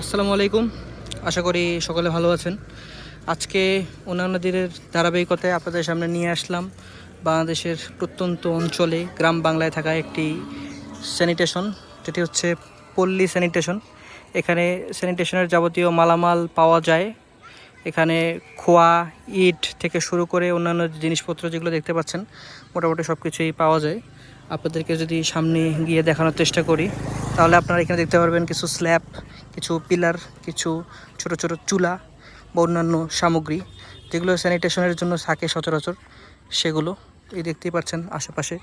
আসসালামু আলাইকুম। আশা করি সকলে ভালো আছেন। আজকে অন্যান্য দিনের ধারাবাহিকতায় আপনাদের সামনে নিয়ে আসলাম বাংলাদেশের প্রত্যন্ত অঞ্চলে গ্রাম বাংলায় থাকা একটি স্যানিটেশন, যেটি হচ্ছে পল্লী স্যানিটেশন। এখানে স্যানিটেশনের যাবতীয় মালামাল পাওয়া যায়। এখানে খোয়া, ইট থেকে শুরু করে অন্যান্য জিনিসপত্র যেগুলো দেখতে পাচ্ছেন মোটামুটি সব কিছুই পাওয়া যায়। আপনাদেরকে যদি সামনে গিয়ে দেখানোর চেষ্টা করি তাহলে আপনারা এখানে দেখতে পারবেন কিছু স্ল্যাব, কিছু পিলার, কিছু ছোট ছোট চুলা বা অন্যান্য সামগ্রী যেগুলো স্যানিটেশনের জন্য থাকে সচরাচর, সেগুলো এই দেখতেই পাচ্ছেন আশেপাশে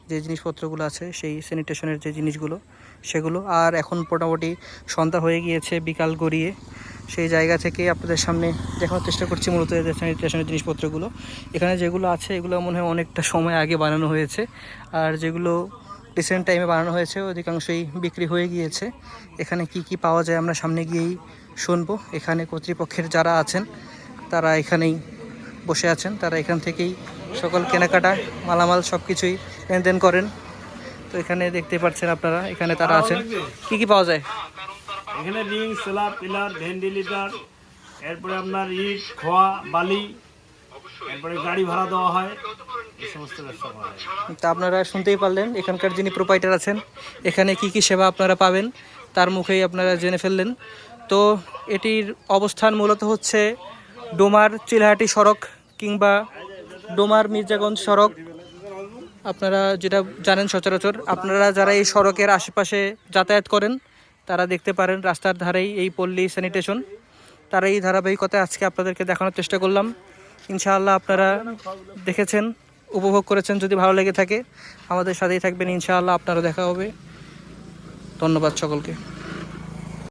যে জিনিসপত্রগুলো আছে সেই স্যানিটেশনের যে জিনিসগুলো সেগুলো। আর এখন মোটামুটি সন্ধ্যা হয়ে গিয়েছে, বিকাল গড়িয়ে সেই জায়গা থেকে আপনাদের সামনে দেখানোর চেষ্টা করছি মূলত এদের স্যানিটেশনের জিনিসপত্রগুলো। এখানে যেগুলো আছে এগুলো মনে হয় অনেকটা সময় আগে বানানো হয়েছে, আর যেগুলো রিসেন্ট টাইমে বানানো হয়েছে অধিকাংশই বিক্রি হয়ে গিয়েছে। এখানে কি কি পাওয়া যায় আমরা সামনে গিয়েই শুনবো। এখানে কর্তৃপক্ষের যারা আছেন তারা এখানেই বসে আছেন, তারা এখান থেকেই সকল কেনাকাটা মালামাল সব কিছুই লেনদেন করেন। তো এখানে দেখতে পাচ্ছেন আপনারা, এখানে তারা আছেন। কি কি পাওয়া যায় এখানে? রিং, স্ল্যাব, পিলার, ভেন্টিলেটর, এরপরে আপনার ইট, খোয়া, বালি, এরপরে গাড়ি ভাড়া দেওয়া হয়, এই সমস্ত ব্যবসা করা হয়। তা আপনারা শুনতেই পারলেন এখানকার যিনি প্রোপাইটার আছেন এখানে কি কি সেবা আপনারা পাবেন তার মুখেই আপনারা জেনে ফেললেন। তো এটির অবস্থান মূলত হচ্ছে ডোমার চিলাহাটি সড়ক কিংবা ডোমার মির্জাগঞ্জ সড়ক। আপনারা যেটা জানেন সচরাচর, আপনারা যারা এই সড়কের আশেপাশে যাতায়াত করেন তারা দেখতে পারেন রাস্তার ধারেই এই পল্লী স্যানিটেশন। তারা এই ধারাবাহিকতায় আজকে আপনাদেরকে দেখানোর চেষ্টা করলাম। ইনশাআল্লাহ আপনারা দেখেছেন, উপভোগ করেছেন। যদি ভালো লেগে থাকে আমাদের সাথেই থাকবেন ইনশাআল্লাহ, আপনারও দেখা হবে। ধন্যবাদ সকলকে।